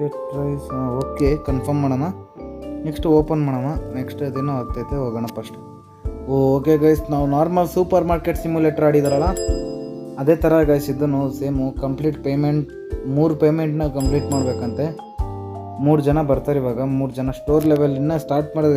Ticket price okay confirm ಮಾಡೋಣ. Next open ಮಾಡೋಣ. Next ಅದೇನೋ ಆಗ್ತೈತೆ, ಹೋಗೋಣ ಫಸ್ಟ್. ಓಕೆ ಗೈಸ್, ನಾವು ನಾರ್ಮಲ್ ಸೂಪರ್ ಮಾರ್ಕೆಟ್ ಸಿಮ್ಯುಲೇಟರ್ ಆಡಿದಾರಲ್ಲ ಅದೇ ಥರ ಗೈಸ್ ಇದನ್ನು ಸೇಮು. ಕಂಪ್ಲೀಟ್ ಪೇಮೆಂಟ್ 3 ಪೇಮೆಂಟ್ನ ಕಂಪ್ಲೀಟ್ ಮಾಡಬೇಕಂತೆ. 3 ಜನ ಬರ್ತಾರೆ ಇವಾಗ. 3 ಜನ ಸ್ಟೋರ್ ಲೆವೆಲ್ ಇನ್ನೂ ಸ್ಟಾರ್ಟ್ ಮಾಡಿದೆ.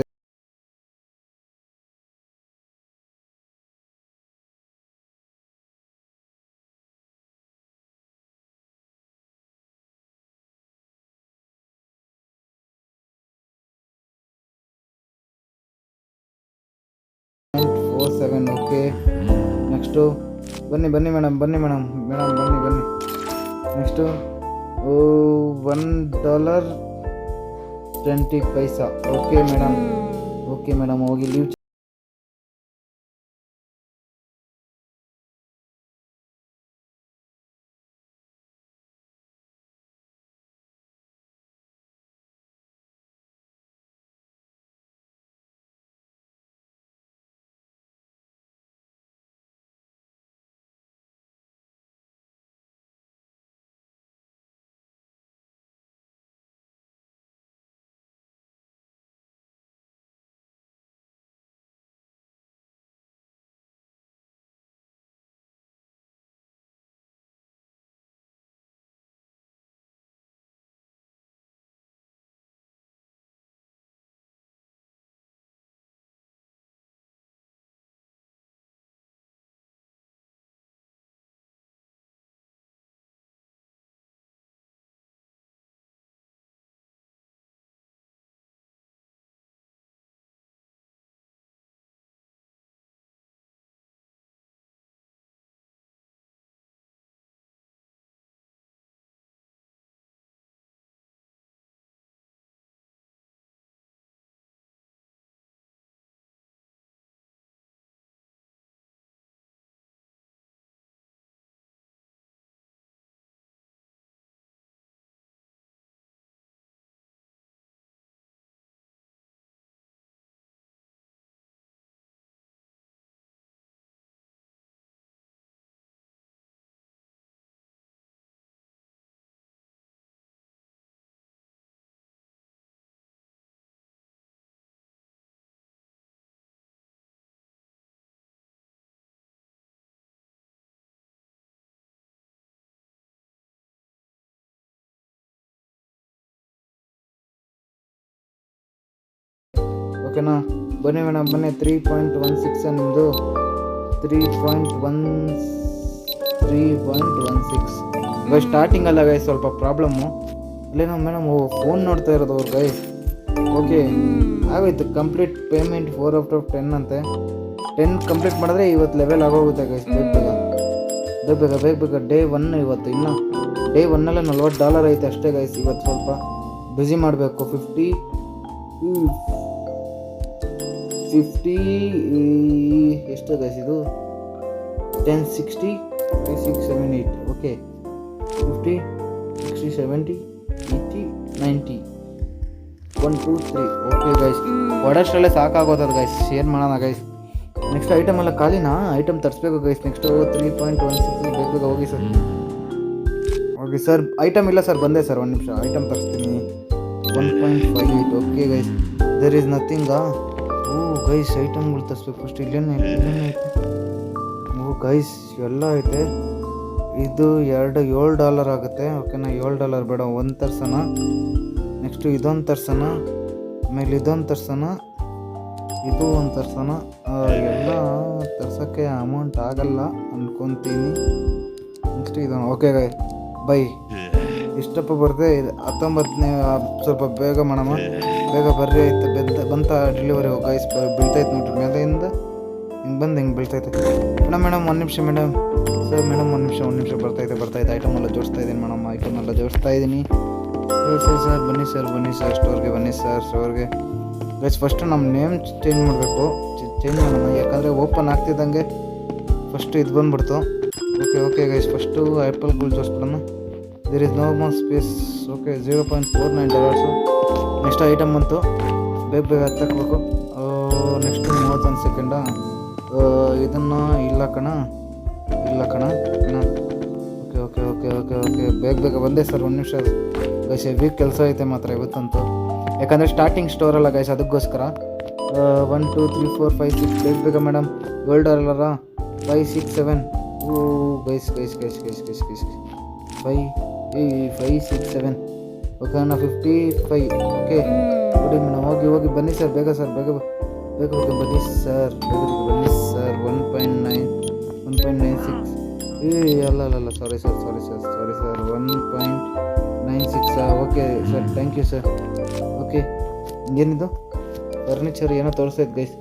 ಓಕೆ, ನೆಕ್ಸ್ಟು ಬನ್ನಿ ಮೇಡಮ್ ಬನ್ನಿ. ನೆಕ್ಸ್ಟು $1.20. ಓಕೆ ಮೇಡಮ್ ಹೋಗಿ ಲೀವ್. ಓಕೆನಾ, ಬನ್ನಿ ಮೇಡಮ್ ಬನ್ನಿ. 3.16 ನಿಮ್ಮದು 3.16 ಗೈಸ್. ಸ್ಟಾರ್ಟಿಂಗ್ ಅಲ್ಲ ಗೈಸ್, ಸ್ವಲ್ಪ ಪ್ರಾಬ್ಲಮ್ಮು. ಇಲ್ಲೇನೋ ಮೇಡಮ್ ಫೋನ್ ನೋಡ್ತಾ ಇರೋದು ಅವ್ರು ಗೈಸ್. ಓಕೆ ಆಗೋಯ್ತು. ಕಂಪ್ಲೀಟ್ ಪೇಮೆಂಟ್ 4/10 ಅಂತೆ. 10 ಕಂಪ್ಲೀಟ್ ಮಾಡಿದ್ರೆ ಇವತ್ತು ಲೆವೆಲ್ ಆಗೋಗುತ್ತೆ ಗೈಸ್. ಬೇಗ ಡೇ 1 ಇವತ್ತು. ಇನ್ನು ಡೇ 1 $40 ಐತೆ ಅಷ್ಟೇ ಗೈಸ್. ಇವತ್ತು ಸ್ವಲ್ಪ ಬ್ಯುಸಿ ಮಾಡಬೇಕು. 50 ಎಷ್ಟು ಗೈಸ್ ಇದು? 10, 60, 36, 78. ಓಕೆ 50, 60, 70, 80, 90, 1, 2, 3. ಓಕೆ ಗೈಸ್, ಒಡಷ್ಟರಲ್ಲೇ ಸಾಕಾಗೋತದ ಗೈಸ್. ಶೇರ್ ಮಾಡೋಣ ಗೈಸ್. ನೆಕ್ಸ್ಟ್ ಐಟಮ್ ಎಲ್ಲ ಖಾಲಿನಾ? ಐಟಮ್ ತರಿಸ್ಬೇಕು ಗೈಸ್. ನೆಕ್ಸ್ಟು 3.16 ಬೇಗ ಹೋಗಿ ಸರ್. ಓಕೆ ಸರ್, ಐಟಮ್ ಇಲ್ಲ ಸರ್, ಬಂದೆ ಸರ್. 1 ನಿಮಿಷ ಐಟಮ್ ತರಿಸ್ತೀನಿ. 1.58. ಓಕೆ ಗೈಸ್, ದೇರ್ ಈಸ್ ನಥಿಂಗಾ? ಗೈಸ್ ಐಟಮ್ಗಳು ತರಿಸ್ಬೇಕು ಫಸ್ಟ್. ಇಲ್ಲೇನು ಐತೆ? ಗೈಸ್ ಎಲ್ಲ ಐತೆ. ಇದು $7 ಆಗುತ್ತೆ. ಓಕೆನಾ, $7 ಬೇಡ. 1 ತರ್ಸೋಣ. ನೆಕ್ಸ್ಟು ಇದೊಂದು ತರ್ಸೋಣ. ಆಮೇಲೆ ಇದೊಂದು ತರ್ಸೋಣ. ಇದು ಒಂದು ತರ್ಸೋಣ. ಎಲ್ಲ ತರ್ಸೋಕ್ಕೆ ಅಮೌಂಟ್ ಆಗಲ್ಲ ಅಂದ್ಕೊತೀನಿ. ನೆಕ್ಸ್ಟ್ ಇದೊಂದು. Okay guys bye. ಇಷ್ಟಪ್ಪ ಬರುತ್ತೆ. 19ನೇ ಸ್ವಲ್ಪ ಬೇಗ ಮಾಡೋಣ. ಬೇಗ ಬರ್ರಿ ಆಯ್ತು. ಬಂತ ಡೆಲಿವರಿ ಗೈಸ್. ಬೀಳ್ತೈತೆ ನೋಡ್ರಿ ಮೇಲೆಯಿಂದ. ಹಿಂಗೆ ಬೀಳ್ತೈತೆ. ಮೇಡಮ್ 1 ನಿಮಿಷ ಮೇಡಮ್. ಸರ್ ಮೇಡಮ್ 1 ನಿಮಿಷ ಬರ್ತೈತೆ. ಐಟಮ್ ಎಲ್ಲ ಜೋಡಿಸ್ತಾ ಇದ್ದೀನಿ ಮೇಡಮ್. ಸರ್ ಬನ್ನಿ ಸರ್ ಸ್ಟೋರ್ಗೆ ಬನ್ನಿ ಸರ್. ಸ್ಟೋರ್ಗೆ ಗೈಸ್ ಫಸ್ಟು ನಮ್ಮ ನೇಮ್ ಚೇಂಜ್ ಮಾಡಬೇಕು. ಚೇಂಜ್ ಮಾಡೋಣ, ಯಾಕಂದರೆ ಓಪನ್ ಆಗ್ತಿದ್ದಂಗೆ ಫಸ್ಟು ಇದು ಬಂದುಬಿಡ್ತು. ಓಕೆ ಗೈಸ್, ಫಸ್ಟು ಆ್ಯಪಲ್ಗಳು ಜೋಡಿಸ್ಬಿಡೋಣ. There is no more space. Okay $0.49. Next item ಬಂತು. ಬೇಗ ಹತ್ತಾಕಬೇಕು. ನೆಕ್ಸ್ಟು 31 ಸೆಕೆಂಡ. ಇದನ್ನು ಇಲ್ಲ ಕಣ. ಓಕೆ ಬೇಗ ಬಂದೆ ಸರ್. 1 ನಿಮಿಷ ಗೈಸ್ ಹೆವಿ ಕೆಲಸ ಐತೆ ಮಾತ್ರ ಇವತ್ತಂತೂ, ಯಾಕಂದರೆ ಸ್ಟಾರ್ಟಿಂಗ್ ಸ್ಟೋರ್ ಅಲ್ಲ ಗೈಸ್, ಅದಕ್ಕೋಸ್ಕರ 1 2 3 4 5 6 ಬೇಗ ಮೇಡಮ್. $12 5 6 7 ಓ ಗೈಸ್ 5 6 7 ಓಕೆ ಅಣ್ಣ 55 ಓಕೆ ನೋಡಿ ಮೇಡಮ್. ಹೋಗಿ ಬನ್ನಿ ಸರ್, ಬೇಗ ಬನ್ನಿ ಸರ್, ಬನ್ನಿ ಸರ್. 1.9 1.96 ಅಲ್ಲ sorry sir 1.96 okay sir, thank you sir. Okay ಏನಿದು ಫರ್ನಿಚರ್ ಏನೋ ತೋರಿಸ್ತೈತೆ ಗೈಸ್,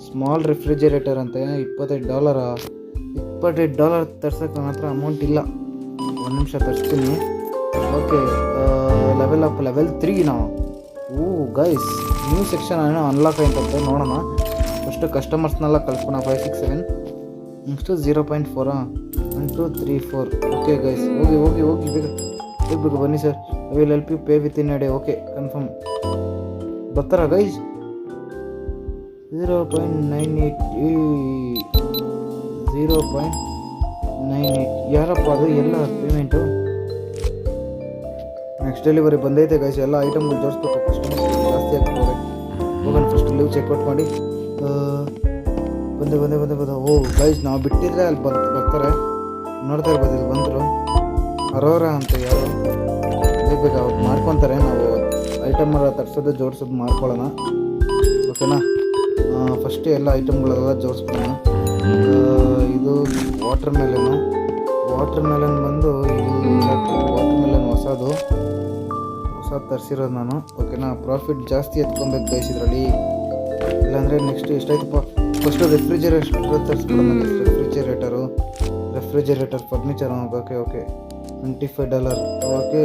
ಸ್ಮಾಲ್ ರೆಫ್ರಿಜರೇಟರ್ ಅಂತೆ. $28 ತರ್ಸೋಕ್ಕೆ ನನ್ನ ಹತ್ರ ಅಮೌಂಟ್ ಇಲ್ಲ. ಒಂದು ನಿಮಿಷ ತರಿಸ್ತೀನಿ. ಓಕೆ ಲೆವೆಲ್ 3 ನಾವು. ಗೈಸ್ ನ್ಯೂ ಸೆಕ್ಷನ್ ಏನೋ ಅನ್ಲಾಕ್ ಆಯ್ತಂತೆ, ನೋಡೋಣ. ಫಸ್ಟು ಕಸ್ಟಮರ್ಸ್ನೆಲ್ಲ ಕಳ್ಸ್ಕೊಣ. 5 6 7 ನೆಕ್ಸ್ಟು 0.4 1 2 3 4 ಓಕೆ ಗೈಸ್ ಹೋಗಿ ಬೇಗ ಬನ್ನಿ sir. I will help you pay within a day. Okay confirm ಬರ್ತಾರ ಗೈಸ್. 0.98 ಯಾರಪ್ಪ ಅದು ಎಲ್ಲ ಪೇಮೆಂಟು? ನೆಕ್ಸ್ಟ್ ಡೆಲಿವರಿ ಬಂದೈತೆ ಗೈಸ್. ಎಲ್ಲ ಐಟಮ್ಗಳು ಜೋಡಿಸ್ಬೇಕು, ಕಸ್ಟಮರ್ಸ್ ಜಾಸ್ತಿ ಆಗ್ತದೆ. ಹೋಗೋಣ ಫಸ್ಟ್ ಲೀವ್ ಚೆಕ್ಔಟ್ ಮಾಡಿ. ಬಂದೆ. ಓ ಗೈಸ್ ನಾವು ಬಿಟ್ಟಿದ್ರೆ ಅಲ್ಲಿ ಬರ್ತಾರೆ, ನೋಡ್ತಾ ಇರ್ಬೋದು. ಇಲ್ಲಿ ಬಂದರು ಅರೋರ ಅಂತ ಯಾರು ಬೇಗ ಅವ್ರು ಮಾಡ್ಕೊತಾರೆ. ನಾವು ಐಟಮ್ ತರಿಸೋದು ಜೋಡಿಸೋದು ಮಾಡ್ಕೊಳ್ಳೋಣ ಓಕೆನಾ. ಫಸ್ಟೇ ಎಲ್ಲ ಐಟಮ್ಗಳೆಲ್ಲ ಜೋಡಿಸ್ಕೊಳ್ಳೋಣ. ಇದು ವಾಟರ್ ಮೆಲನ್ ಬಂದು ವಾಟರ್ ಮೆಲನ್ ಹೊಸದು ತರಿಸಿರೋದು ನಾನು ಓಕೆನಾ. ಪ್ರಾಫಿಟ್ ಜಾಸ್ತಿ ಎತ್ಕೊಬೇಕು ಗೈಸ್ ಇದರಲ್ಲಿ, ಇಲ್ಲಾಂದರೆ ನೆಕ್ಸ್ಟ್ ಎಷ್ಟಾಯ್ತಪ್ಪ. First refrigerator furniture okay $25 okay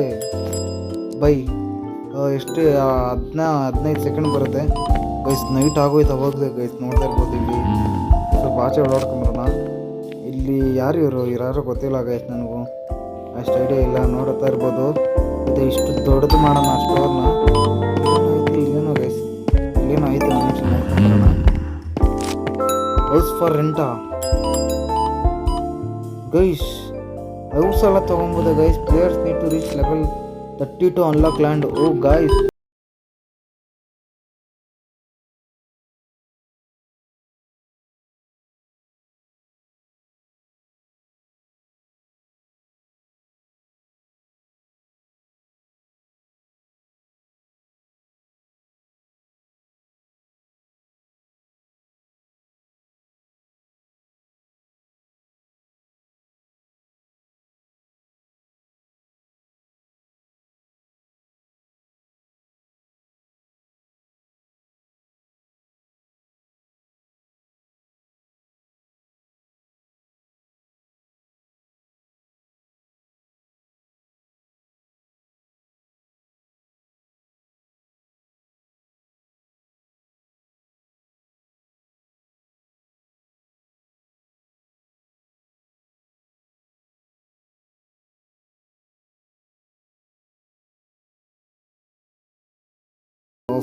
bye. ಎಷ್ಟು 15 ಸೆಕೆಂಡ್ ಬರುತ್ತೆ ಗೈಸ್. ನೈಟ್ ಆಗೋಯ್ತು ಅವಾಗಲೇ ಗೈಸ್, ನೋಡ್ತಾ ಇರ್ಬೋದು. ಇಲ್ಲಿ ಸ್ವಲ್ಪ ಆಚೆ ಓಡಾಡ್ಕೊಂಬರೋಣ. ಇಲ್ಲಿ ಯಾರು ಗೊತ್ತಿಲ್ಲ ಗೈಸ್, ನನಗೂ ಅಷ್ಟು ಐಡಿಯಾ ಇಲ್ಲ. ನೋಡ್ತಾ ಇರ್ಬೋದು. ಇದು ಇಷ್ಟು ದೊಡ್ಡದು ಮಾಡೋಣ ಸ್ಟೋರ್ನ. ಇಲ್ಲೇನೋ ಗೈಸ್, ಇಲ್ಲೇನೋ ಆಯಿತು. ನೋಡ್ಕೊಂಬರೋಣ. ಹೌಸ್ ಫಾರ್ ರೆಂಟಾ ಗೈಸ್, ಹೌಸ್ ಎಲ್ಲ ತೊಗೊಬೋದು guys. Players need to reach level 30 to unlock land. ಓ ಗೈಸ್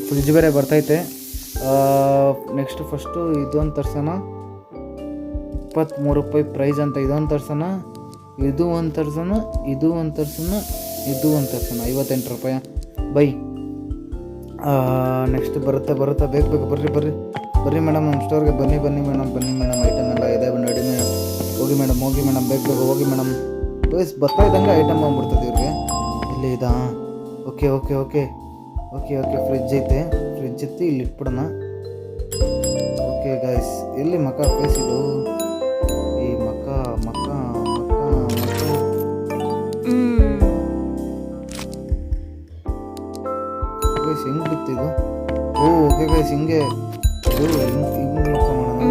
ಫ್ರಿಜ್ ಬೇರೆ ಬರ್ತೈತೆ. ನೆಕ್ಸ್ಟ್ ಫಸ್ಟು ಇದೊಂದು ತರ್ಸೋಣ. $23 ಪ್ರೈಸ್ ಅಂತ ಇದೊಂದು ತರ್ಸೋಣ. ಇದು ಒಂದು ತರ್ಸೋಣ. $58 ಬೈ. ನೆಕ್ಸ್ಟ್ ಬರುತ್ತೆ ಬೇಗ ಬರ್ರಿ ಮೇಡಮ್ ನಮ್ಮ ಸ್ಟೋರ್ಗೆ ಬನ್ನಿ ಮೇಡಮ್. ಐಟಮ್ ಎಲ್ಲ ಇದೆ, ನೋಡಿ ಮೇಡಮ್. ಹೋಗಿ ಮೇಡಮ್ ಬೇಗ ಹೋಗಿ ಮೇಡಮ್. ವಯಸ್ಸು ಬರ್ತಾ ಇದ್ದಂಗೆ ಐಟಮ್ ಬಂದ್ಬಿಡ್ತದೆ ಇವ್ರಿಗೆ. ಇಲ್ಲಿ ಇದಾ? ಓಕೆ ಫ್ರಿಜ್ ಐತೆ. ಇಲ್ಲಿ ಇಟ್ಬಿಡೋಣ. ಓಕೆ ಗೈಸ್, ಎಲ್ಲಿ ಮಕ್ಕ ಫೇಸ್ ಇದು? ಈ ಮಕ್ಕ ಗೈಸ್ ಹೆಂಗೆ ಬಿತ್ತಿದು? ಓಕೆ ಗೈಸ್ ಹಿಂಗೆ ಹಿಂಗೆ ಮಕ್ಕ ಮಾಡೋಣ.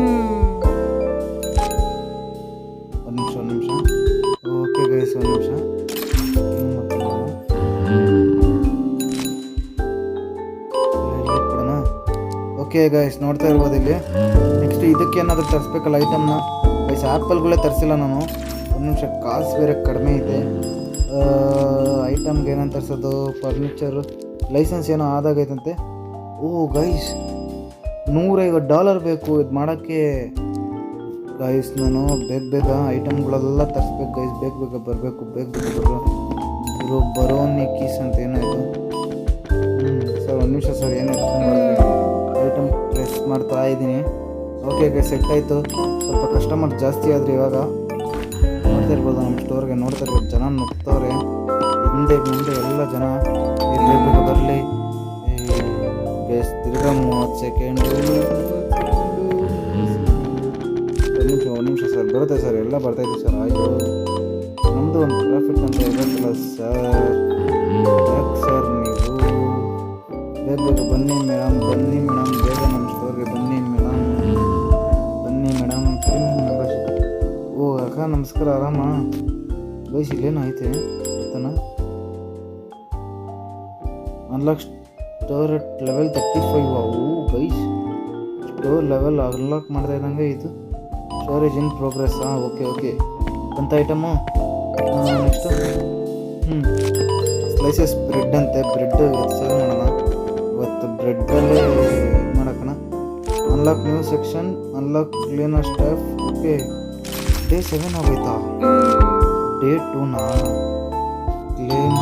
ಒಂದು ನಿಮಿಷ. ಓಕೆ ಗೈಸ್ ಒಂದು ನಿಮಿಷ. ಓಕೆ ಗೈಸ್ ನೋಡ್ತಾ ಇರ್ಬೋದು ಇಲ್ಲಿ. ನೆಕ್ಸ್ಟ್ ಇದಕ್ಕೆ ಏನಾದರೂ ತರಿಸ್ಬೇಕಲ್ಲ ಐಟಮ್ನ ಗೈಸ್. ಆ್ಯಪಲ್ಗಳೇ ತರಿಸಿಲ್ಲ ನಾನು. ಒಂದು ನಿಮಿಷ, ಕಾಸು ಬೇರೆ ಕಡಿಮೆ ಇದೆ. ಐಟಮ್ಗೆ ಏನಂತ ತರಿಸೋದು? ಫರ್ನಿಚರು ಲೈಸೆನ್ಸ್ ಏನೋ ಆದಾಗೈತಂತೆ. ಓ ಗೈಸ್ $150 ಬೇಕು ಇದು ಮಾಡೋಕ್ಕೆ ಗೈಸ್. ನಾನು ಬೇಗ ಐಟಮ್ಗಳೆಲ್ಲ ತರಿಸ್ಬೇಕು ಗೈಸ್. ಬೇಗ ಬರಬೇಕು. ಬರೋನಿ ಕೀಸ್ ಅಂತ ಏನೋ ನಿಮಿಷ ಸರ್, ಏನು ಐಟಮ್ ಪ್ರೆಸ್ ಮಾಡ್ತಾ ಇದ್ದೀನಿ. ಓಕೆ ಸೆಟ್ ಆಯಿತು. ಸ್ವಲ್ಪ ಕಸ್ಟಮರ್ ಜಾಸ್ತಿ ಆದರೆ ಇವಾಗ ನೋಡ್ತಾ ಇರ್ಬೋದು, ನಮ್ಮ ಸ್ಟೋರ್ಗೆ ನೋಡ್ತಾ ಇರ್ಬೋದು, ಜನ ನುಗ್ತವ್ರೆ ಹಿಂದೆ ಮುಂದೆ ಎಲ್ಲ ಜನ. ಬೇಗ ಬರಲಿ ಬೇಸ್. ತಿರ್ಗಾ 30 ಸೆಕೆಂಡು, ಒಂದು ನಿಮಿಷ ಸರ್, ಬರುತ್ತೆ ಸರ್, ಎಲ್ಲ ಬರ್ತಾಯಿದೆ ಸರ್. ಆಯಿತು, ನಮ್ಮದು ಒಂದು ಪ್ರಾಫಿಟ್ ಅಂತ ಇರೋದಿಲ್ಲ ಸರ್. ಯಾಕೆ ಸರ್ ನೀವು ಬೇಗ ಬನ್ನಿ ಮೇಡಮ್, ಬೇಗ ನಮ್ಮ ಸ್ಟೋರ್ಗೆ ಬನ್ನಿ ಮೇಡಮ್. Premium membership. ಓ ಅಕ್ಕ ನಮಸ್ಕಾರ, ಆರಾಮ ಗೈಸ್? ಇಲ್ಲೇನು ಐತೆ ಗೊತ್ತಾನ? Unlock store at level 35. ಅವು ಗೈಸ್ ಸ್ಟೋರ್ ಲೆವೆಲ್ ಅನ್ಲಾಕ್ ಮಾಡ್ತಾ ಇದ್ದಂಗೆ ಇದು ಸ್ಟೋರೇಜ್ ಇನ್ ಪ್ರೋಗ್ರೆಸ್. ಓಕೆ ಅಂತ ಐಟಮು. ನೆಕ್ಸ್ಟು ಸ್ಲೈಸಸ್ ಬ್ರೆಡ್ ಅಂತೆ. ಬ್ರೆಡ್ ಸೇಲ್ ಮಾಡೋಣ ಇವತ್ತು. ಬ್ರೆಡ್ಡಲ್ಲೇ ಇದು ಮಾಡೋಣ. Unlock new section, unlock cleaner staff. Okay, day 7 ಆಗೋಯ್ತಾ? ಡೇ 2ನಾ? ಕ್ಲೇಮ್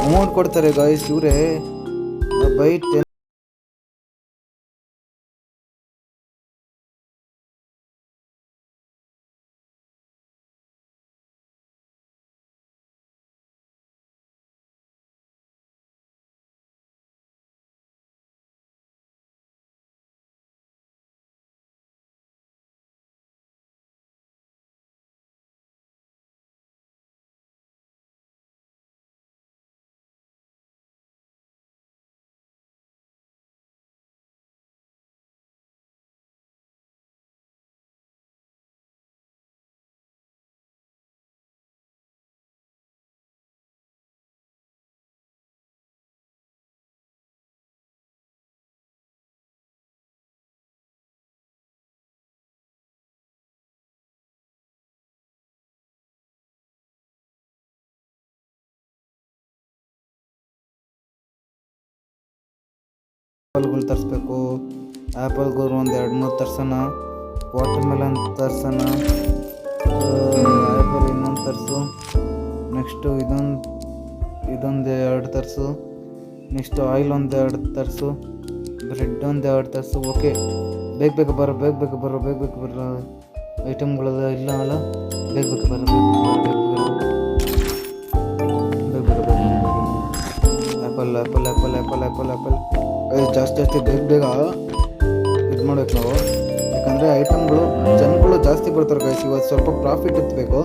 ಅಮೌಂಟ್ ಕೊಡ್ತಾರೆ ಗಾಯ್ಸ್ ಇವರೇ. ಬೈ 10 ಆ್ಯಪಲ್ಗಳು ತರಿಸ್ಬೇಕು. ಆ್ಯಪಲ್ಗಳು ಒಂದು 2-3 ತರ್ಸೋಣ. ವಾಟರ್ ಮೆಲನ್ ತರ್ಸೋಣ. ಆ್ಯಪಲ್ ಇನ್ನೊಂದು ತರಿಸು. ನೆಕ್ಸ್ಟು ಇದೊಂದು 2 ತರಿಸು. ನೆಕ್ಸ್ಟು ಆಯಿಲ್ ಒಂದು 2 ತರಿಸು. ಬ್ರೆಡ್ ಒಂದು 2 ತರಿಸು. ಓಕೆ, ಬೇಗ ಬರೋ ಐಟಮ್ಗಳೆಲ್ಲ ಇಲ್ಲ ಅಲ್ಲ. ಬೇಗ ಬರೋ ಆ್ಯಪಲ್ ಜಾಸ್ತಿ ಬೇಗ ಇದು ಮಾಡ್ಬೇಕು ನಾವು. ಯಾಕಂದರೆ ಐಟಮ್ಗಳು ಜನಗಳು ಜಾಸ್ತಿ ಬರ್ತಾರೆ ಗೈಸ್. ಇವತ್ತು ಸ್ವಲ್ಪ ಪ್ರಾಫಿಟ್ ಎತ್ತಬೇಕು,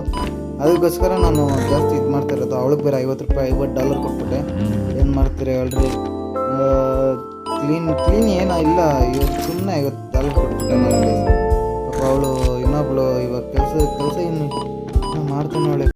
ಅದಕ್ಕೋಸ್ಕರ ನಾನು ಜಾಸ್ತಿ ಇದು ಮಾಡ್ತಾ ಇರೋದು. ಅವಳಿಗೆ ಬೇರೆ $50 ಕೊಟ್ಬಿಟ್ಟೆ. ಏನು ಮಾಡ್ತೀರಾ ಹೇಳ್ರಿ? ಕ್ಲೀನ್ ಏನೋ ಇಲ್ಲ, ಇವತ್ತು ಸುಮ್ಮನೆ $50 ಕೊಟ್ಬಿಟ್ಟೆ ನನಗೆ. ಪಾಪ ಅವಳು ಇನ್ನೊಬ್ಳು ಇವಾಗ ಕೆಲಸ ಇನ್ನು ಮಾಡ್ತಾನೆ ಅವಳೆ.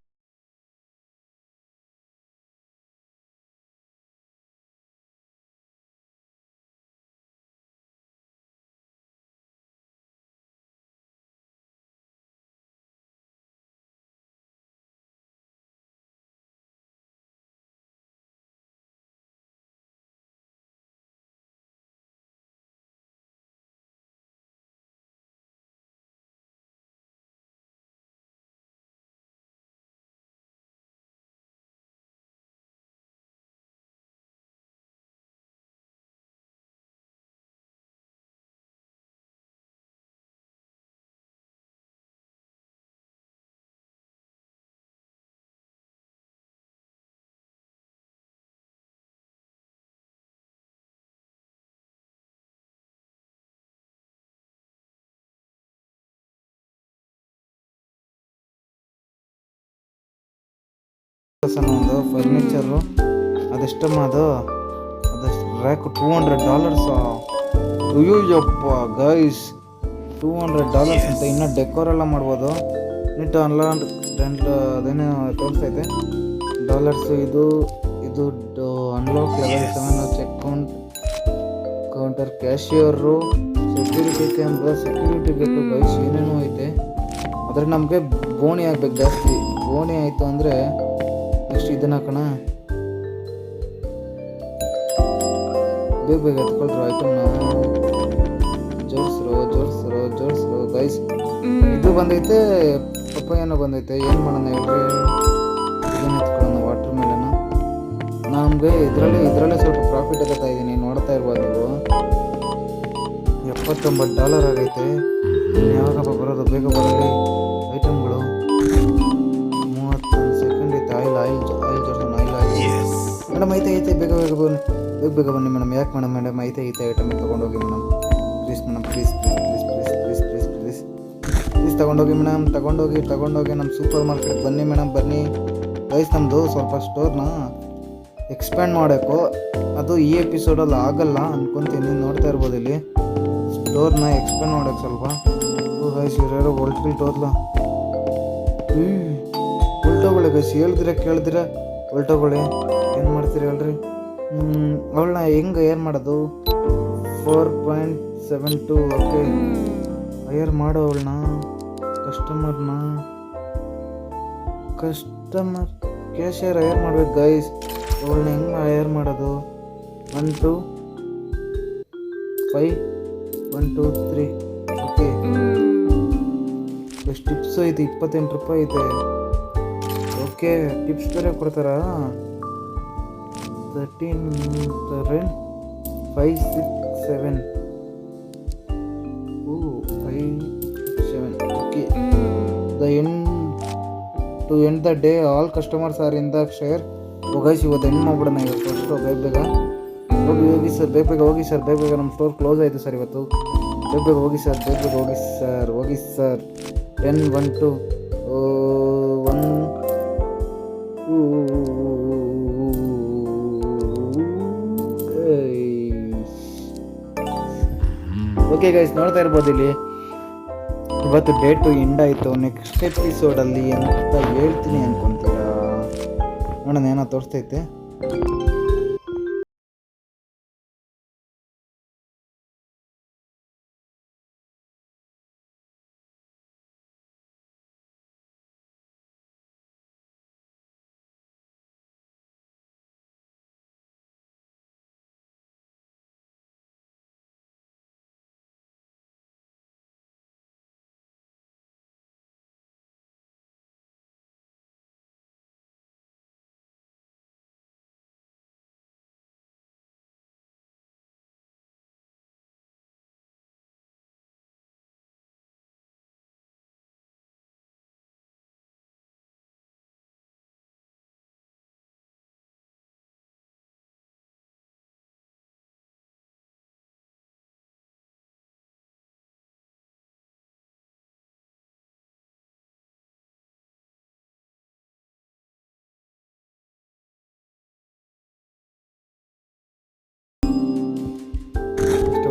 ಒಂದು ಫರ್ನಿಚರು ಅದೆಷ್ಟಮ್ಮ ಅದಷ್ಟು ರ್ಯಾಕು $200. ಅಯ್ಯೋಯ್ಯಪ್ಪ ಗೈಸ್, $200 ಅಂತ. ಇನ್ನೂ ಡೆಕೋರ್ ಎಲ್ಲ ಮಾಡ್ಬೋದು. ನೀಟ್ ಅದೇನೇ ತೋರಿಸ್ತೈತೆ ಡಾಲರ್ಸು. ಇದು unlock level 7 check counter, cashier, security camera. Security ಬೇಕು ಗೈಸ್, ಏನೇನೋ ಐತೆ. ಆದರೆ ನಮಗೆ ಬೋಣಿ ಆಗಬೇಕು ಜಾಸ್ತಿ. ಬೋಣಿ ಆಯಿತು ಅಂದರೆ ನೆಕ್ಸ್ಟ್ ಇದನ್ನ ಹಾಕೋಣ. ಬೇಗ ಎತ್ಕೊಳ್ರು ಐಟಮ್ನ. ಜೋಡಿಸ್ರು ಗೈಸ್. ಇದು ಬಂದೈತೆ, ಪಪ್ಪಾಯನೋ ಬಂದೈತೆ. ಏನು ಮಾಡೋಣ ಹೇಳ್ರಿ? ಇದನ್ನ ಎತ್ಕೊಳ್ಳೋಣ. ವಾಟರ್ ಮೆಲನ್ ನಮಗೆ ಇದರಲ್ಲೇ ಸ್ವಲ್ಪ ಪ್ರಾಫಿಟ್ ಆಗತ್ತಾ ಇದ್ದೀನಿ, ನೋಡ್ತಾ ಇರ್ಬೋದು ನೀವು. $79 ಆಗೈತೆ. ಯಾವಾಗಪ್ಪ ಬರೋದು? ಬೇಗ ಬರಲಿ ಐಟಮ್ಗಳು. 31 ಸೆಕೆಂಡ್ ಐತೆ. ಆಯಿಲ್ ಜೋರ್ಸೋಣ. ಮೇಡಮ್ ಐತೆ ಬೇಗ ಬನ್ನಿ ಮೇಡಮ್. ಯಾಕೆ ಮೇಡಮ್ ಐತೆ ಐಟಮ್ ತೊಗೊಂಡೋಗಿ ಮೇಡಮ್. ಪ್ಲೀಸ್ ಮೇಡಮ್, ಪ್ಲೀಸ್ ತೊಗೊಂಡೋಗಿ ಮೇಡಮ್. ತಗೊಂಡೋಗಿ ನಮ್ಮ ಸೂಪರ್ ಮಾರ್ಕೆಟ್ ಬನ್ನಿ ಮೇಡಮ್, ಬನ್ನಿ ಗೈಸ್. ನಮ್ಮದು ಸ್ವಲ್ಪ ಸ್ಟೋರ್ನ ಎಕ್ಸ್ಪ್ಯಾಂಡ್ ಮಾಡಬೇಕು. ಅದು ಈ ಎಪಿಸೋಡಲ್ಲಿ ಆಗಲ್ಲ ಅಂದ್ಕೊತೀನಿ. ನೋಡ್ತಾ ಇರ್ಬೋದು ಇಲ್ಲಿ ಸ್ಟೋರ್ನ ಎಕ್ಸ್ಪ್ಯಾಂಡ್ ಮಾಡೋಕ್ಕೆ ಸ್ವಲ್ಪ. ಗೈಸ್ ಇವ್ರು ಹೊಲ್ಟ್ಬಿಟ್ಟು ಹೋದ್ಲ. ಹೊಲ್ಟೋಗೊಳ್ಳಿ ಗೈಸ್, ಕೇಳಿದ್ರೆ ಹೊಲ್ಟೋಗೊಳ್ಳಿ. ಏನು ಮಾಡ್ತೀರಿ ಹೇಳ್ರಿ? ಅವಳನ್ನ ಏನು ಮಾಡೋದು? 4.72. ಓಕೆ, ಹೈಯರ್ ಮಾಡೋ ಅವಳನ್ನ. ಕಸ್ಟಮರ್ ಕ್ಯಾಶಿಯರ್ ಹೈಯರ್ ಮಾಡ್ಬೇಕು ಗೈಸ್. ಅವಳನ್ನ ಹೆಂಗೆ ಹೈಯರ್ ಮಾಡೋದು? 1 2 5 1 2 3. ಓಕೆ, ಎಷ್ಟು ಟಿಪ್ಸ್ ಐತೆ? $28 ಐತೆ. ಓಕೆ, ಟಿಪ್ಸ್ ಬೇರೆ ಕೊಡ್ತಾರಾ? 13 5 6 7 5 7. Okay, to end the day all customers are in the share. Guys ಇವತ್ತು ಎಂಡ್ ಮಾಡ್ಬಿಡೋಣ ಇವತ್ತು ಫಸ್ಟು. ಬೇಗ ಹೋಗಿ ಸರ್. ನಮ್ಮ ಸ್ಟೋರ್ ಕ್ಲೋಸ್ ಆಯಿತು ಸರ್ ಇವತ್ತು. ಬೇಗ ಹೋಗಿ ಸರ್. 10 1 2 1 2. ಓಕೆ ಗೈಸ್, ನೋಡ್ತಾ ಇರ್ಬೋದು ಇಲ್ಲಿ ಇವತ್ತು ಡೇಟು ಎಂಡ್ ಆಯಿತು. ನೆಕ್ಸ್ಟ್ ಎಪಿಸೋಡಲ್ಲಿ ಅಂತ ಹೇಳ್ತೀನಿ ಅನ್ಕೊತೀರಾ? ನೋಡೋಣ, ಏನೋ ತೋರಿಸ್ತೈತೆ.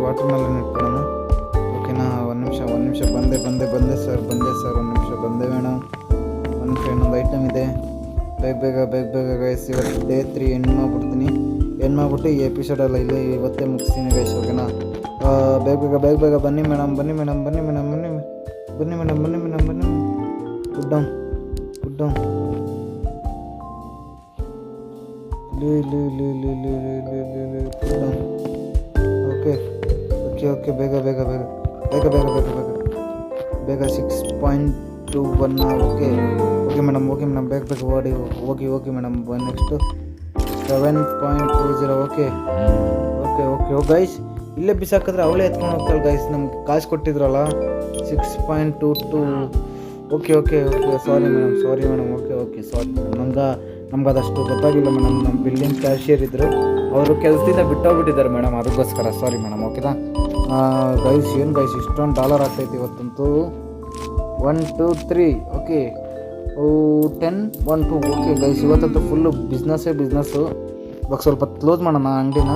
ವಾಟರ್ ಮೆಲನ್ ಇಟ್ಕೊಳ್ಳೋಣ. ಓಕೆನಾ? ಒಂದು ನಿಮಿಷ ಬಂದೆ ಸರ್. ಒಂದು ನಿಮಿಷ ಬಂದೆ ಮೇಡಮ್. ಇನ್ನೊಂದು ಐಟಮ್ ಇದೆ. ಬೇಗ ಗೈಸ್. ಇವತ್ತು ಡೇ 3 ಎಂಡ್ ಮಾಡಿಬಿಟ್ಟು ಈ ಎಪಿಸೋಡಲ್ಲ ಇಲ್ಲೇ ಇವತ್ತೇ ಮುಗಿಸ್ತೀನಿ ಗೈಸ್. ಓಕೆನಾ? ಬೇಗ ಬನ್ನಿ ಮೇಡಮ್. Good down. ಓಕೆ, ಬೇಗ 6.21. ಓಕೆ ಮೇಡಮ್, ಬೇಗ ಹೋಗಿ ಮೇಡಮ್. ನೆಕ್ಸ್ಟು 7.20. ಓಕೆ ಗೈಸ್, ಇಲ್ಲೇ ಬಿಸಾಕಿದ್ರೆ ಅವಳೇ ಎತ್ಕೊಂಡು ಹೋಗ್ತಾಳೆ ಗೈಸ್. ನಮ್ಗೆ ಕಾಸು ಕೊಟ್ಟಿದ್ರಲ್ಲ 6.22. Okay sorry madam. Okay sorry madam. ನಮ್ಗೆ ಅದಷ್ಟು ಗೊತ್ತಾಗಿಲ್ಲ ಮೇಡಮ್. ನಮ್ಮ ಬಿಲ್ಡಿಂಗ್ ಕ್ಯಾಶಿಯರ್ ಇದ್ದರು, ಅವರು ಕೆಲಸದಿಂದ ಬಿಟ್ಟೋಗ್ಬಿಟ್ಟಿದ್ದಾರೆ ಮೇಡಮ್, ಅದಕ್ಕೋಸ್ಕರ ಸಾರಿ ಮೇಡಮ್. ಓಕೆನಾ ಗೈಸ್? ಏನು ಗೈಸ್ ಇಷ್ಟೊಂದು $1 ಆಗ್ತೈತಿ ಇವತ್ತಂತೂ. 1 2 3. ಓಕೆ, 10 1 2. ಓಕೆ ಗೈಸ್, ಇವತ್ತಂತೂ ಫುಲ್ಲು ಬಿಸ್ನೆಸ್ಸು. ಇವಾಗ ಸ್ವಲ್ಪ ಕ್ಲೋಸ್ ಮಾಡೋಣ ಅಂಗಡಿನ.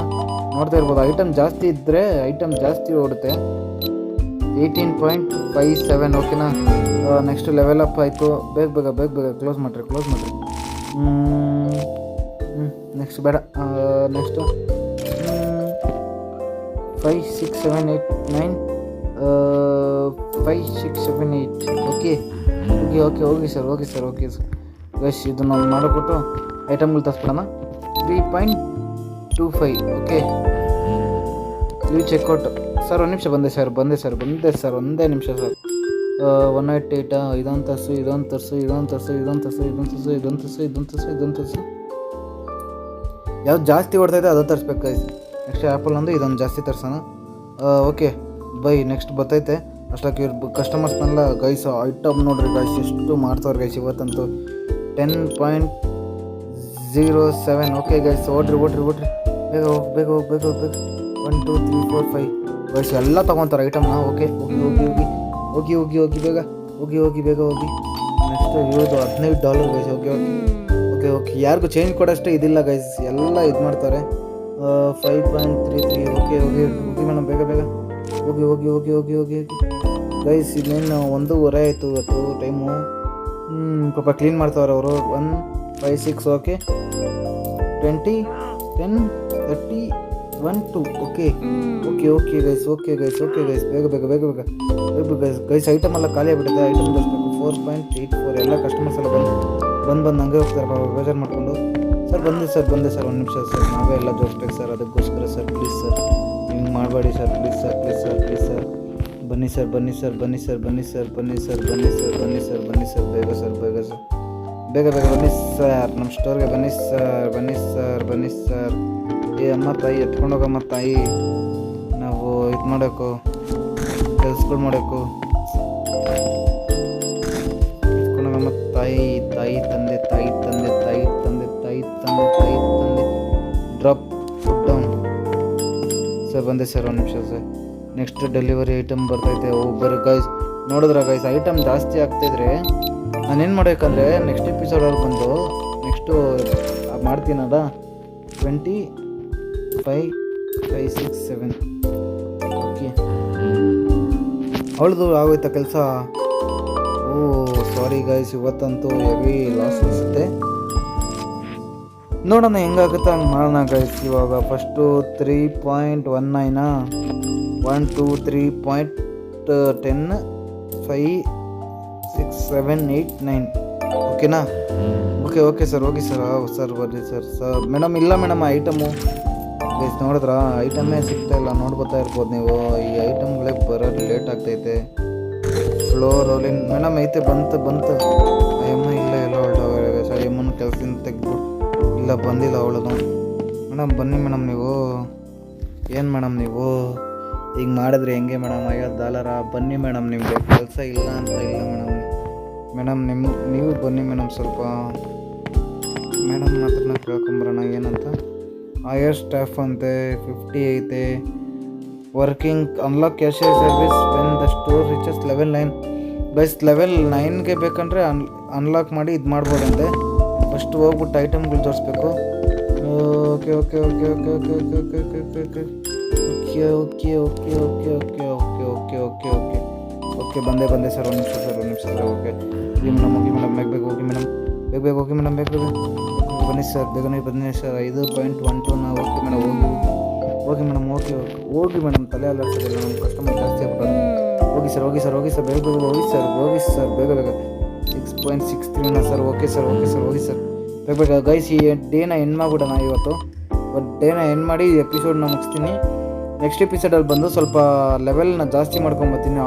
ನೋಡ್ತಾ ಇರ್ಬೋದು, ಐಟಮ್ ಜಾಸ್ತಿ ಇದ್ದರೆ ಐಟಮ್ ಜಾಸ್ತಿ ಓಡುತ್ತೆ. 18.57. ಓಕೆನಾ? ನೆಕ್ಸ್ಟ್ ಲೆವೆಲ್ ಅಪ್ ಆಯಿತು. ಬೇಗ ಕ್ಲೋಸ್ ಮಾಡಿರಿ. ನೆಕ್ಸ್ಟ್ ಬೇಡ. ನೆಕ್ಸ್ಟು 5 6 7 8 9 5 6 7 8. ಓಕೆ ಹೋಗಿ ಸರ್. ಗೈಸ್ ಇದು ನಾವು ಮಾಡಿಬಿಟ್ಟು ಐಟಮ್ಗಳು ತರಿಸ್ಬಿಡೋಣ. 3.25. ಓಕೆ, ನೀವು ಚೆಕ್ಔಟ್ ಸರ್. ಒಂದು ನಿಮಿಷ ಬಂದೆ ಸರ್. ಒಂದೇ ನಿಮಿಷ ಸರ್. 188. ಇದೊಂದು ತರಿಸು. ಯಾವ್ದು ಜಾಸ್ತಿ ಓಡ್ತೈತೆ ಅದು ತರಿಸ್ಬೇಕು ಗೈಸ್. ನೆಕ್ಸ್ಟ್ ಆ್ಯಪಲ್ ಒಂದು ಇದೊಂದು ಜಾಸ್ತಿ ತರ್ಸೋಣ. ಓಕೆ ಬೈ ನೆಕ್ಸ್ಟ್ ಬರ್ತೈತೆ. ಅಷ್ಟಕ್ಕೆ ಇವ್ರು ಕಸ್ಟಮರ್ಸ್ನೆಲ್ಲ ಗೈಸ್ ಐಟಮ್ ನೋಡ್ರಿ ಗೈಸ್ ಎಷ್ಟು ಮಾಡ್ತಾವ್ರೆ ಗೈಸ್ ಇವತ್ತಂತೂ 10.07. ಓಕೆ ಗೈಸ್ ಓಡ್ರಿ ಬೇಗ ಹೋಗಿ 1 2 3 4 5 ಗೈಸ್ ಎಲ್ಲ ತೊಗೊತಾರೆ ಐಟಮ್ನ. ಓಕೆ ಹೋಗಿ ಬೇಗ ಹೋಗಿ. ನೆಕ್ಸ್ಟ್ ಇವ್ರದ್ದು $15 ಗೈಸ್. ಓಕೆ ಯಾರಿಗೂ ಚೇಂಜ್ ಕೊಡೋಷ್ಟೇ ಇದಿಲ್ಲ ಗೈಸ್, ಎಲ್ಲ ಇದು ಮಾಡ್ತಾರೆ. 5.33. ಓಕೆ ಮೇಡಮ್ ಬೇಗ ಹೋಗಿ ಗೈಸ್. ಇನ್ನೇನು 1:30 ಆಯಿತು ಇವತ್ತು ಟೈಮು. ಪಾಪ ಕ್ಲೀನ್ ಮಾಡ್ತಾವ್ರೆ ಅವರು. 1 5 6. ಓಕೆ 20 10 30 1 2. ಓಕೆ ಗೈಸ್ ಬೇಗ ಗೈಸ್ ಐಟಮ್ ಎಲ್ಲ ಖಾಲಿ ಆಗಿಬಿಟ್ಟಿದೆ. ಐಟಮ್ ತೋರಿಸ್ಬೇಕು. 4.84 ಎಲ್ಲ ಕಸ್ಟಮರ್ಸ್ ಎಲ್ಲ ಬಂದು ಹಂಗೆ ಹೋಗ್ತಾರೆ ಪಾಪ ಬೇಜಾರು ಮಾಡಿಕೊಂಡು. ಸರ್ ಬಂದೆ ಸರ್ 1 ನಿಮಿಷ ಸರ್, ನಾವೇ ಎಲ್ಲ ಜೋಡಿಸ್ಬೇಕು ಸರ್, ಅದಕ್ಕೋಸ್ಕರ ಸರ್ ಪ್ಲೀಸ್ ಸರ್ ಹಿಂಗೆ ಮಾಡಬೇಡಿ ಸರ್, ಪ್ಲೀಸ್ ಸರ್ ಬನ್ನಿ ಸರ್ ಬೇಗ ಸರ್ ಬನ್ನಿ ಸರ್ ನಮ್ಮ ಸ್ಟೋರ್ಗೆ ಬನ್ನಿ ಸರ್. ಏ ಅಮ್ಮ ತಾಯಿ ಎತ್ಕೊಂಡೋಗಮ್ಮ ತಾಯಿ, ನಾವು ಇದು ಮಾಡೋಕು ಕೆಲ್ಸಗಳು ಮಾಡೋಕು. ಎತ್ಕೊಂಡೋಗಮ್ಮ ತಾಯಿ ತಂದೆ ಡ್ರಾಪ್ ಡೌನ್ ಸರ್. ಬಂದೆ ಸರ್ 1 ನಿಮಿಷ ಸರ್. ನೆಕ್ಸ್ಟ್ ಡೆಲಿವರಿ ಐಟಮ್ ಬರ್ತೈತೆ. ಬರೀ ಗೈಸ್ ನೋಡಿದ್ರೆ ಗೈಸ್ ಐಟಮ್ ಜಾಸ್ತಿ ಆಗ್ತಾಯಿದ್ರೆ ನಾನೇನು ಮಾಡಬೇಕಂದ್ರೆ ನೆಕ್ಸ್ಟ್ ಎಪಿಸೋಡಲ್ಲಿ ಬಂದು ನೆಕ್ಸ್ಟು ಮಾಡ್ತೀನಲ್ಲ 25 5 6 7. ಓಕೆ ಅವಳದು ಆಗೋಯ್ತಾ ಕೆಲಸ. ಸಾರಿ ಗೈಸ್ ಇವತ್ತಂತೂ ಹೆವಿ ಲಾಸ್ ಅನಿಸುತ್ತೆ. ನೋಡೋಣ ಹೆಂಗಾಗುತ್ತೆ ಹಂಗೆ ಮಾಡೋಣ ಗೈಸ್. ಇವಾಗ ಫಸ್ಟು 3.19 1 2 3.10 5 6 7 8 9. ಓಕೆನಾ? ಓಕೆ ಸರ್ ಹೋಗಿ ಸರ್ ಬರ್ರಿ ಸರ್. ಮೇಡಮ್ ಇಲ್ಲ ಮೇಡಮ್ ಐಟಮು ಗೈಸ್ ನೋಡಿದ್ರ ಐಟಮೇ ಸಿಗ್ತಾಯಿಲ್ಲ. ನೋಡ್ಬೋತಾ ಇರ್ಬೋದು ನೀವು. ಈ ಐಟಮ್ಗಳೇ ಬರೋದು ಲೇಟ್ ಆಗ್ತೈತೆ. ಫ್ಲೋರ್ ರೋಲಿನ್ ಮೇಡಮ್ ಐತೆ ಬಂತು ಅಯ್ಯಮ್ಮ ಇಲ್ಲ ಎಲ್ಲ ಹೊರಟೋಗ ಸರ್. ಅಯ್ಯಮ್ಮನ ಕೆಲಸದಿಂದ ತೆಗ್ದು ಇಲ್ಲ ಬಂದಿಲ್ಲ ಅವಳದು. ಮೇಡಮ್ ಬನ್ನಿ ಮೇಡಮ್ ನೀವು. ಏನು ಮೇಡಮ್ ನೀವು ಈಗ ಮಾಡಿದ್ರೆ ಹೆಂಗೆ ಮೇಡಮ್ $50 ಬನ್ನಿ ಮೇಡಮ್. ನಿಮಗೆ ಕೆಲಸ ಇಲ್ಲ ಅಂತ ಇಲ್ಲ ಮೇಡಮ್ ನೀವು ಬನ್ನಿ ಮೇಡಮ್. ಸ್ವಲ್ಪ ಮೇಡಮ್ ಮಾತ್ರ ಕೇಳ್ಕೊಂಬರೋಣ ಏನಂತ. ಹೈಯರ್ ಸ್ಟಾಫ್ ಅಂತೆ 50 ಐತೆ. Working unlock cashier service when the store reaches level 9. Guys level 9ಗೆ ಬೇಕಂದರೆ ಅನ್ಲಾಕ್ ಮಾಡಿ ಇದು ಮಾಡ್ಬೋದಂತೆ. ಫಸ್ಟ್ ಹೋಗ್ಬಿಟ್ಟು ಐಟಮ್ಗಳು ತೋರಿಸ್ಬೇಕು. ಓಕೆ ಬಂದೆ ಸರ್ 1 ನಿಮಿಷ ಸರ್. ಓಕೆ ಹೋಗಿ ಮೇಡಮ್ ಬೇಗ ಬನ್ನಿ ಸರ್ ಬೇಗನೆ ಬನ್ನಿ ಸರ್. 5.12 ನಾವು. ಓಕೆ ಮೇಡಮ್ ಹೋಗಿ ಮೇಡಮ್ ತಲೆ ಅಲ್ಲಾಡ್ಸೋದಿಲ್ಲ, ನಮ್ಮ ಕಸ್ಟಮರ್ ಜಾಸ್ತಿ ಆಗ್ಬಿಟ್ಟು. ಹೋಗಿ ಸರ್ ಬೇಗ ಬೇಗ 6.63 ಸರ್. ಓಕೆ ಸರ್ ಬೇಗ ಗೈಸ್. ಈ ಡೇನ ಎಂಡ್ ಮಾಡಿಬಿಡೋಣ ಇವತ್ತು. ಡೇನ ಎಂಡ್ ಮಾಡಿ ಎಪಿಸೋಡ್ನ ಮುಗಿಸ್ತೀನಿ. ನೆಕ್ಸ್ಟ್ ಎಪಿಸೋಡಲ್ಲಿ ಬಂದು ಸ್ವಲ್ಪ ಲೆವೆಲ್ನ ಜಾಸ್ತಿ ಮಾಡ್ಕೊಂಬರ್ತೀನಿ.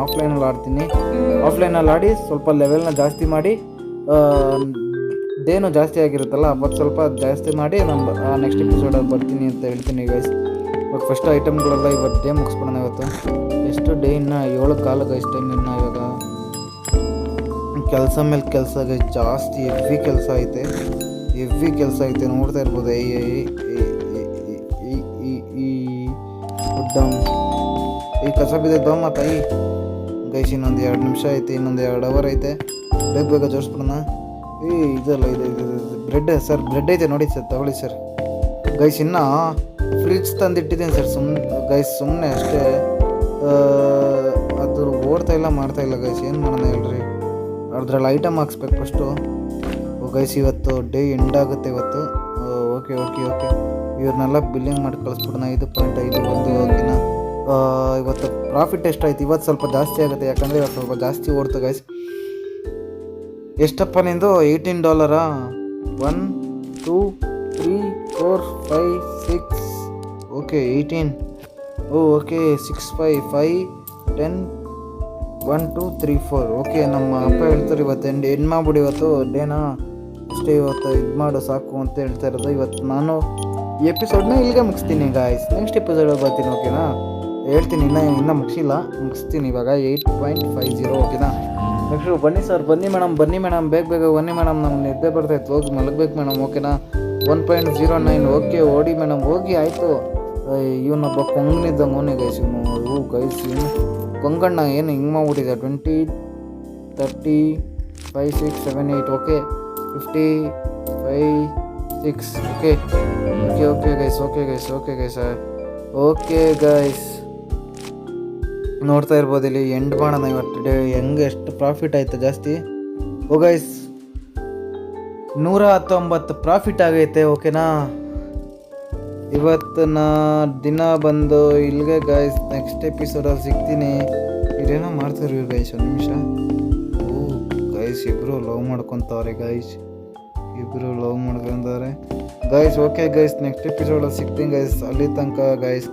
ಆಫ್ಲೈನಲ್ಲಿ ಆಡಿ ಸ್ವಲ್ಪ ಲೆವೆಲ್ನ ಜಾಸ್ತಿ ಮಾಡಿ ಡೇನು ಜಾಸ್ತಿ ಆಗಿರುತ್ತಲ್ಲ ಅವತ್ತು ಸ್ವಲ್ಪ ಜಾಸ್ತಿ ಮಾಡಿ ನಾನು ನೆಕ್ಸ್ಟ್ ಎಪಿಸೋಡಲ್ಲಿ ಬರ್ತೀನಿ ಅಂತ ಹೇಳ್ತೀನಿ ಗೈಸ್. ಇವಾಗ ಫಸ್ಟ್ ಐಟಮ್ಗಳೆಲ್ಲ ಇವತ್ತು ಡೇ ಮುಗಿಸ್ಬಿಡೋಣ. ಇವತ್ತು ಎಷ್ಟು ಡೇ ಇನ್ನು 7 ಕಾಲ ಗೈಸ್ ಟೈಮ್. ಇನ್ನು ಇವಾಗ ಕೆಲಸ ಮೇಲೆ ಕೆಲಸ ಗೈಸ್, ಜಾಸ್ತಿ ಹೆವಿ ಕೆಲಸ ಐತೆ ನೋಡ್ತಾ ಇರ್ಬೋದು. ಈ ಕಸ ಬಿದ್ದೈತಮ್ಮ ತಾಯಿ ಗೈಸ್. ಇನ್ನೊಂದು 2 ನಿಮಿಷ ಐತೆ, ಇನ್ನೊಂದು 2 ಅವರ್ ಐತೆ. ಬೇಗ ಜೋಡಿಸ್ಬಿಡೋಣ. ಇದಲ್ಲ ಇದು ಬ್ರೆಡ್ ಸರ್, ಬ್ರೆಡ್ ಐತೆ ನೋಡಿ ಸರ್, ತಗೊಳ್ಳಿ ಸರ್. ಗೈಸ್ ಇನ್ನು ಫ್ರಿಡ್ಜ್ ತಂದಿಟ್ಟಿದ್ದೀನಿ ಸರ್. ಸುಮ್ಮನೆ ಅಷ್ಟೇ. ಅದು ಓಡ್ತಾ ಇಲ್ಲ ಮಾಡ್ತಾ ಇಲ್ಲ ಗೈಸ್. ಏನು ಮಾಡೋಣ ಹೇಳ್ರಿ. ಅದ್ರಲ್ಲಿ ಐಟಮ್ ಹಾಕ್ಸ್ಬೇಕು ಫಸ್ಟು. ಗೈಸ್ ಇವತ್ತು ಡೇ ಎಂಡ್ ಆಗುತ್ತೆ ಇವತ್ತು. ಓಕೆ ಇವ್ರನ್ನೆಲ್ಲ ಬಿಲ್ಲಿಂಗ್ ಮಾಡಿ ಕಳಿಸ್ಬಿಡೋಣ. 5.5 ಬಂದು. ಓಕೆನಾ? ಇವತ್ತು ಪ್ರಾಫಿಟ್ ಎಷ್ಟಾಯ್ತು? ಇವತ್ತು ಸ್ವಲ್ಪ ಜಾಸ್ತಿ ಆಗುತ್ತೆ, ಯಾಕಂದರೆ ಇವತ್ತು ಸ್ವಲ್ಪ ಜಾಸ್ತಿ ಓಡ್ತು ಗೈಸ್. ಎಷ್ಟಪ್ಪ ನಿಂದು? $18. 1 2 3 4 5 6. ಓಕೆ 18. ಓಕೆ 6 5 5 10 1 2 3 4. ಓಕೆ ನಮ್ಮ ಅಪ್ಪ ಹೇಳ್ತಾರೆ ಇವತ್ತು ಎಂಡ್ ಮಾಡ್ಬಿಡಿ ಇವತ್ತು ಡೇನಾ ಅಷ್ಟೇ. ಇವತ್ತು ಇದು ಮಾಡು ಸಾಕು ಅಂತ ಹೇಳ್ತಾ ಇರೋದು. ಇವತ್ತು ನಾನು ಈ ಎಪಿಸೋಡ್ನ ಇಲ್ಲಿಗೆ ಮುಗಿಸ್ತೀನಿ ಗಾಯ್ಸ್. ನೆಕ್ಸ್ಟ್ ಎಪಿಸೋಡ್ ಬರ್ತೀನಿ ಓಕೆನಾ. ಹೇಳ್ತೀನಿ ಇನ್ನೂ ಮುಗಿಸ್ತೀನಿ ಇವಾಗ 8.50 ಓಕೆನಾ. ನೆಕ್ಸ್ಟು ಬನ್ನಿ ಸರ್, ಬನ್ನಿ ಮೇಡಮ್ ಬೇಗ ಬನ್ನಿ ಮೇಡಮ್, ನಮ್ಗೆ ನಿದ್ದೆ ಬರ್ತಾಯಿತ್ತು, ಹೋಗಿ ಮಲಗಬೇಕು ಮೇಡಮ್ ಓಕೆನಾ. 1.09 ಓಕೆ ಓಡಿ ಮೇಡಮ್ ಹೋಗಿ ಆಯಿತು. ಇವನೊಬ್ಬ ಕೊಂಗನಿದ್ದಂಗೆ ಅವನೇ ಗೈಸ್ ಇವನು ಗೈಸ್. ಇವನು ಕೊಂಗಣ್ಣ ಏನು ಹಿಂಗೆ ಮಾಡ್ಬಿಟ್ಟಿದೆ. 20, 30, 5, 6, 7, 8 ಓಕೆ 50, 5, 6 ಓಕೆ ಗೈಸ್ ನೋಡ್ತಾ ಇರ್ಬೋದು ಇಲ್ಲಿ ಎಂಡ್ ಮಾಡೋಣ ಇವತ್ತು ಡೇ. ಹೆಂಗೆ ಎಷ್ಟು ಪ್ರಾಫಿಟ್ ಆಯಿತು ಜಾಸ್ತಿ. ಓ ಗೈಸ್ 119 ಪ್ರಾಫಿಟ್ ಆಗೈತೆ ಓಕೆನಾ. ಇವತ್ತಿನ ದಿನ ಬಂದು ಇಲ್ಲಿಗೆ ಗೈಸ್. ನೆಕ್ಸ್ಟ್ ಎಪಿಸೋಡಲ್ಲಿ ಸಿಗ್ತೀನಿ. ಇದೇನೋ ಮಾಡ್ತಾರೆ ಇವ್ರು ಗೈಸ್. ಒಂದು ನಿಮಿಷ. ಓ ಗೈಸ್ ಇಬ್ಬರು ಲವ್ ಮಾಡ್ಕೊತವ್ರೆ guys. Guys okay guys, next ಎಪಿಸೋಡಲ್ಲಿ ಸಿಗ್ತೀನಿ ಗೈಸ್. ಅಲ್ಲಿ ತನಕ guys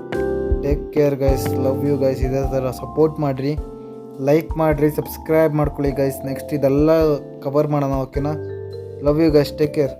take care guys, love you guys. ಇದೇ ಥರ ಸಪೋರ್ಟ್ ಮಾಡಿರಿ, ಲೈಕ್ ಮಾಡಿರಿ, ಸಬ್ಸ್ಕ್ರೈಬ್ ಮಾಡ್ಕೊಳ್ಳಿ ಗೈಸ್. ನೆಕ್ಸ್ಟ್ ಇದೆಲ್ಲ ಕವರ್ ಮಾಡೋಣ ಓಕೆನಾ. Love you guys, take care.